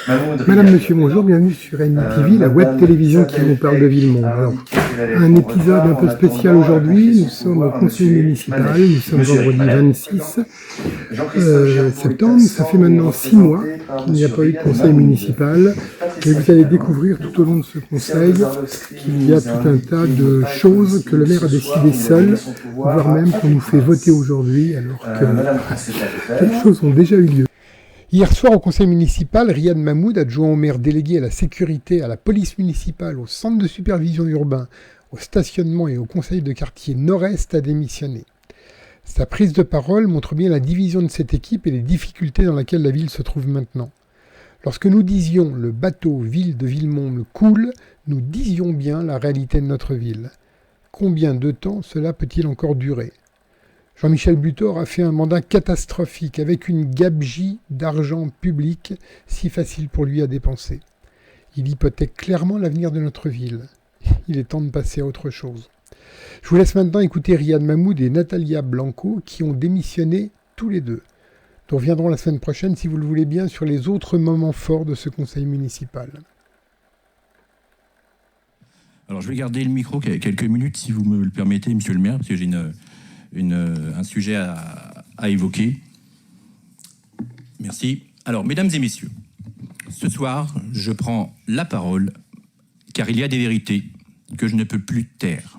Madame, monsieur, bonjour, bienvenue sur NTV, la web télévision qui vous parle de Villemont. Alors, un épisode un peu spécial aujourd'hui, nous sommes au conseil municipal, nous sommes vendredi 26 septembre, ça fait maintenant 6 mois qu'il n'y a pas eu de conseil municipal, et vous allez découvrir tout au long de ce conseil qu'il y a tout un tas de choses que le maire a décidé seul, voire même qu'on nous fait voter aujourd'hui, alors que quelques choses ont déjà eu lieu. Hier soir, au conseil municipal, Riyad Mahmoud, adjoint au maire délégué à la sécurité, à la police municipale, au centre de supervision urbain, au stationnement et au conseil de quartier Nord-Est, a démissionné. Sa prise de parole montre bien la division de cette équipe et les difficultés dans lesquelles la ville se trouve maintenant. Lorsque nous disions « le bateau ville de Villemont coule », nous disions bien la réalité de notre ville. Combien de temps cela peut-il encore durer ? Jean-Michel Buteau a fait un mandat catastrophique avec une gabegie d'argent public si facile pour lui à dépenser. Il hypothèque clairement l'avenir de notre ville. Il est temps de passer à autre chose. Je vous laisse maintenant écouter Riyad Mahmoud et Natalia Blanco qui ont démissionné tous les deux. Nous reviendrons la semaine prochaine, si vous le voulez bien, sur les autres moments forts de ce conseil municipal. Alors je vais garder le micro quelques minutes, si vous me le permettez, monsieur le maire, parce que j'ai un sujet à évoquer. Merci. Alors, mesdames et messieurs, ce soir, je prends la parole car il y a des vérités que je ne peux plus taire.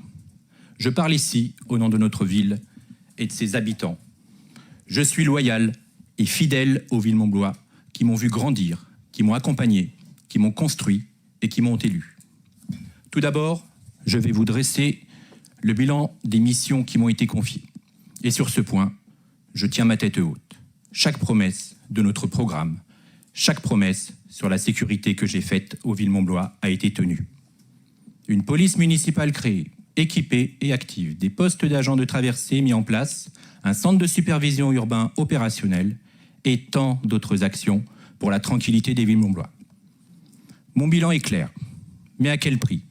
Je parle ici au nom de notre ville et de ses habitants. Je suis loyal et fidèle aux Villemontblois qui m'ont vu grandir, qui m'ont accompagné, qui m'ont construit et qui m'ont élu. Tout d'abord, je vais vous dresser le bilan des missions qui m'ont été confiées. Et sur ce point, je tiens ma tête haute. Chaque promesse de notre programme, chaque promesse sur la sécurité que j'ai faite aux Villemontblois a été tenue. Une police municipale créée, équipée et active, des postes d'agents de traversée mis en place, un centre de supervision urbain opérationnel et tant d'autres actions pour la tranquillité des Villemontblois. Mon bilan est clair, mais à quel prix ?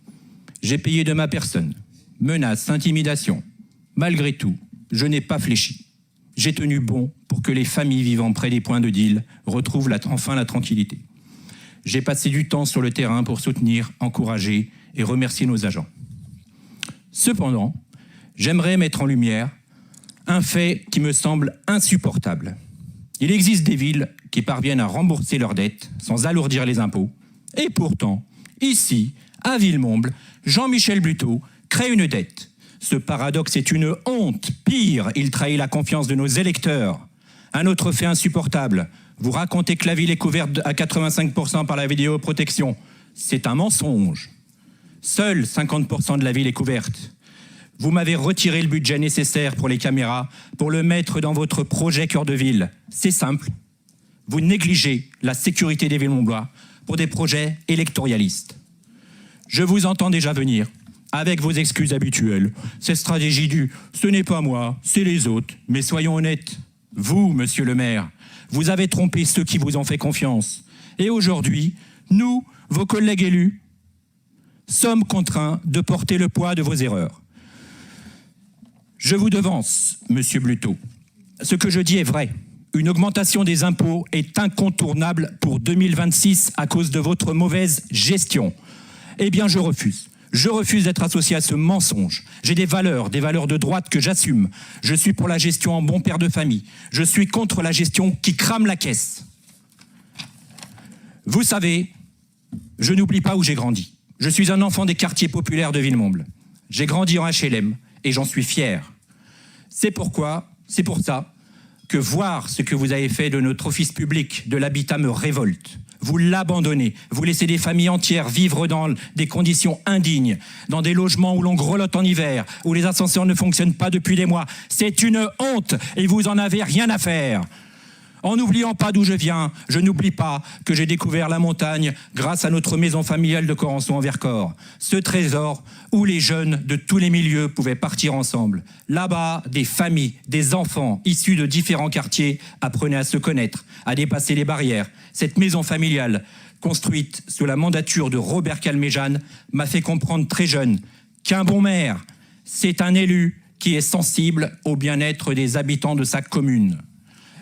J'ai payé de ma personne. Menaces, intimidations. Malgré tout, je n'ai pas fléchi. J'ai tenu bon pour que les familles vivant près des points de deal retrouvent enfin la tranquillité. J'ai passé du temps sur le terrain pour soutenir, encourager et remercier nos agents. Cependant, j'aimerais mettre en lumière un fait qui me semble insupportable. Il existe des villes qui parviennent à rembourser leurs dettes sans alourdir les impôts. Et pourtant, ici, à Villemomble, Jean-Michel Buteau crée une dette. Ce paradoxe est une honte. Pire, il trahit la confiance de nos électeurs. Un autre fait insupportable. Vous racontez que la ville est couverte à 85% par la vidéoprotection. C'est un mensonge. Seul 50% de la ville est couverte. Vous m'avez retiré le budget nécessaire pour les caméras pour le mettre dans votre projet cœur de ville. C'est simple. Vous négligez la sécurité des Villemontblois pour des projets électoralistes. Je vous entends déjà venir avec vos excuses habituelles. Cette stratégie du « ce n'est pas moi, c'est les autres ». Mais soyons honnêtes, vous, monsieur le maire, vous avez trompé ceux qui vous ont fait confiance. Et aujourd'hui, nous, vos collègues élus, sommes contraints de porter le poids de vos erreurs. Je vous devance, monsieur Buteau. Ce que je dis est vrai. Une augmentation des impôts est incontournable pour 2026 à cause de votre mauvaise gestion. Eh bien, je refuse. Je refuse d'être associé à ce mensonge. J'ai des valeurs de droite que j'assume. Je suis pour la gestion en bon père de famille. Je suis contre la gestion qui crame la caisse. Vous savez, je n'oublie pas où j'ai grandi. Je suis un enfant des quartiers populaires de Villemomble. J'ai grandi en HLM et j'en suis fier. C'est pour ça que voir ce que vous avez fait de notre office public de l'habitat me révolte. Vous l'abandonnez, vous laissez des familles entières vivre dans des conditions indignes, dans des logements où l'on grelotte en hiver, où les ascenseurs ne fonctionnent pas depuis des mois. C'est une honte et vous en avez rien à faire. En n'oubliant pas d'où je viens, je n'oublie pas que j'ai découvert la montagne grâce à notre maison familiale de Corançon en Vercors. Ce trésor où les jeunes de tous les milieux pouvaient partir ensemble. Là-bas, des familles, des enfants issus de différents quartiers apprenaient à se connaître, à dépasser les barrières. Cette maison familiale, construite sous la mandature de Robert Calmejane, m'a fait comprendre très jeune qu'un bon maire, c'est un élu qui est sensible au bien-être des habitants de sa commune.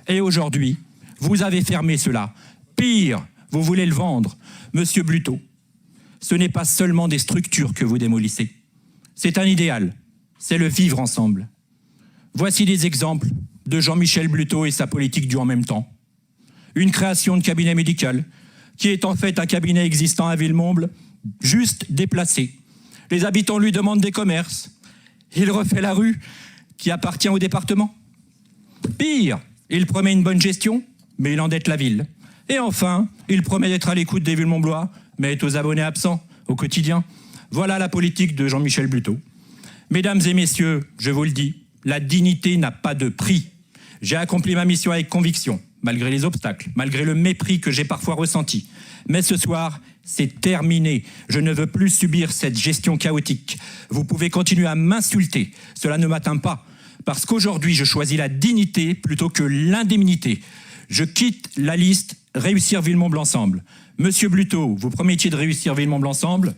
Et aujourd'hui, vous avez fermé cela. Pire, Vous voulez le vendre, Monsieur Bluteau. Ce n'est pas seulement des structures que vous démolissez. C'est un idéal, c'est le vivre ensemble. Voici des exemples de Jean-Michel Bluteau et sa politique du en même temps. Une création de cabinet médical, qui est en fait un cabinet existant à Villemomble, juste déplacé. Les habitants lui demandent des commerces. Il refait la rue qui appartient au département. Pire, il promet une bonne gestion, mais il endette la ville. Et enfin, il promet d'être à l'écoute des Villemomblois, mais est aux abonnés absents au quotidien. Voilà la politique de Jean-Michel Bluteau. Mesdames et messieurs, je vous le dis, la dignité n'a pas de prix. J'ai accompli ma mission avec conviction, malgré les obstacles, malgré le mépris que j'ai parfois ressenti. Mais ce soir, c'est terminé. Je ne veux plus subir cette gestion chaotique. Vous pouvez continuer à m'insulter. Cela ne m'atteint pas. Parce qu'aujourd'hui, je choisis la dignité plutôt que l'indemnité. Je quitte la liste Réussir Villemomble ensemble. Monsieur Bluteau, vous promettiez de réussir Villemomble ensemble,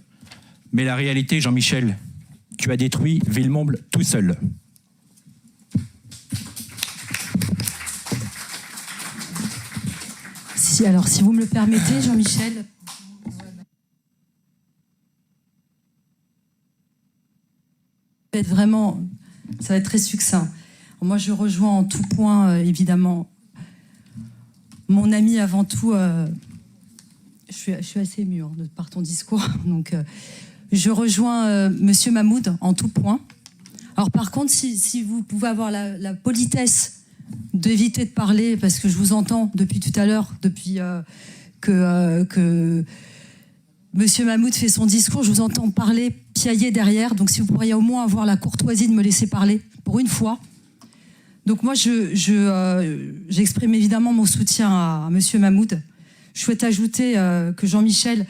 mais la réalité, Jean-Michel, tu as détruit Villemomble tout seul. Alors, si vous me le permettez, Jean-Michel. Ça va être très succinct. Moi, je rejoins en tout point, évidemment, mon ami avant tout. Je suis assez émue par ton discours. Donc, je rejoins Monsieur Mahmoud en tout point. Alors, par contre, si vous pouvez avoir la politesse d'éviter de parler, parce que je vous entends depuis tout à l'heure, depuis que Monsieur Mahmoud fait son discours, je vous entends parler, piailler derrière. Donc, si vous pourriez au moins avoir la courtoisie de me laisser parler, pour une fois. Donc, moi, j'exprime évidemment mon soutien à Monsieur Mahmoud. Je souhaite ajouter que Jean-Michel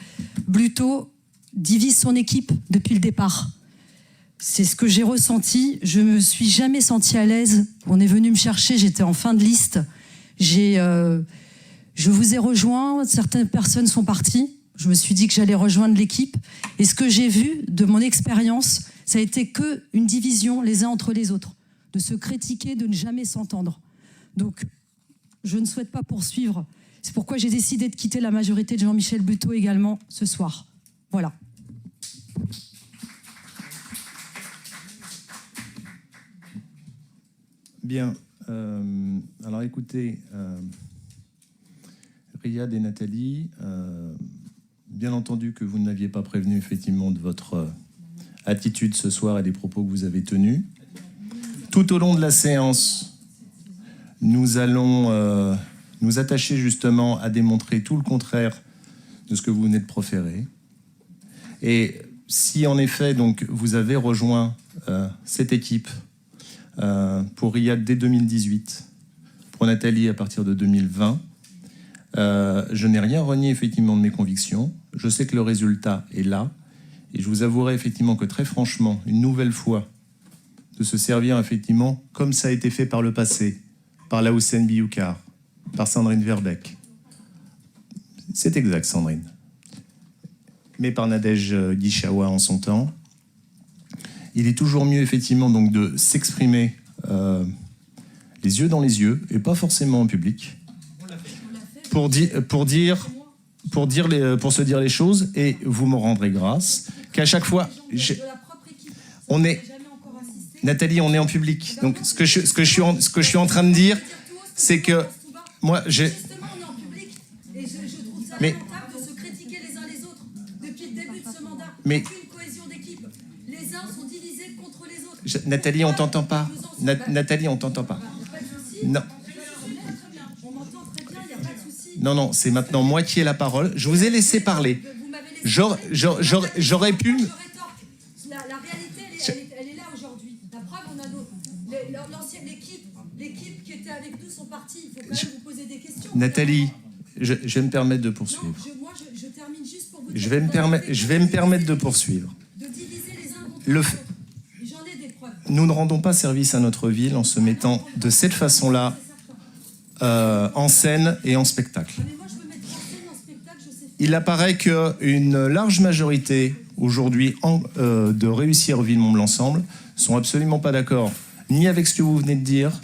Bluteau divise son équipe depuis le départ. C'est ce que j'ai ressenti. Je me suis jamais sentie à l'aise. On est venu me chercher, j'étais en fin de liste. Je vous ai rejoint, certaines personnes sont parties. Je me suis dit que j'allais rejoindre l'équipe. Et ce que j'ai vu de mon expérience, ça a été qu'une division les uns entre les autres. De se critiquer, de ne jamais s'entendre. Donc, je ne souhaite pas poursuivre. C'est pourquoi j'ai décidé de quitter la majorité de Jean-Michel Bluteau également ce soir. Voilà. Bien. Alors écoutez, Riyad et Nathalie, bien entendu que vous ne m'aviez pas prévenu effectivement de votre attitude ce soir et des propos que vous avez tenus. Tout au long de la séance, nous allons nous attacher justement à démontrer tout le contraire de ce que vous venez de proférer. Et si en effet donc, vous avez rejoint cette équipe pour Riyad dès 2018, pour Nathalie à partir de 2020, je n'ai rien renié effectivement de mes convictions. Je sais que le résultat est là. Et je vous avouerai effectivement que très franchement, une nouvelle fois, de se servir effectivement, comme ça a été fait par le passé, par la Houssen Bioukar, par Sandrine Verbeek. C'est exact, Sandrine. Mais par Nadège Guichawa en son temps. Il est toujours mieux effectivement donc de s'exprimer les yeux dans les yeux, et pas forcément en public, pour se dire les choses, et vous me rendrez grâce qu'à chaque fois... On est... Nathalie, on est en public. Donc, ce que je suis en train de dire, c'est que moi, j'ai... Justement, on est en public, et je trouve ça mais... lamentable de se critiquer les uns les autres depuis le début de ce mandat. Mais... Aucune cohésion d'équipe. Les uns sont divisés contre les autres. Nathalie, on t'entend pas. Nathalie, on t'entend pas. Non. On m'entend très bien, il n'y a pas de souci. Non, c'est maintenant moi qui ai la parole. Je vous ai laissé parler. J'aurais pu... La réalité, elle est là aujourd'hui. La preuve, on a l'ancienne l'équipe qui était avec nous sont partis. Il faut quand même vous poser des questions. Nathalie, je vais me permettre de poursuivre. Non, moi, je termine juste pour vous dire... Je vais me permettre de poursuivre. De diviser les uns contre les autres. J'en ai des preuves. Nous ne rendons pas service à notre ville en se mettant de cette façon-là en scène et en spectacle. Mais moi, je veux mettre en scène, en spectacle, je sais faire. Il apparaît qu'une large majorité aujourd'hui de réussir Villemomble ensemble sont absolument pas d'accord ni avec ce que vous venez de dire,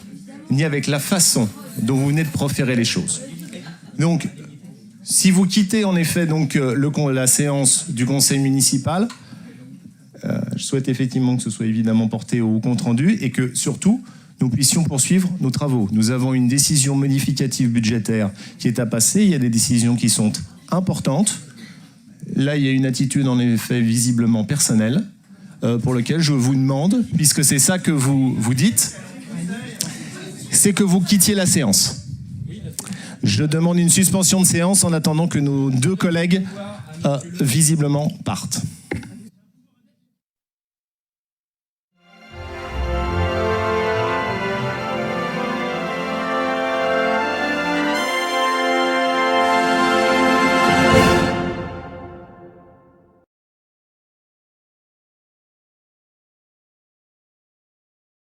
ni avec la façon dont vous venez de proférer les choses. Donc, Si vous quittez en effet donc la séance du conseil municipal, je souhaite effectivement que ce soit évidemment porté au compte rendu et que surtout nous puissions poursuivre nos travaux. Nous avons une décision modificative budgétaire qui est à passer. Il y a des décisions qui sont importantes. Là, il y a une attitude en effet visiblement personnelle pour laquelle je vous demande, puisque c'est ça que vous dites, c'est que vous quittiez la séance. Je demande une suspension de séance en attendant que nos deux collègues visiblement partent.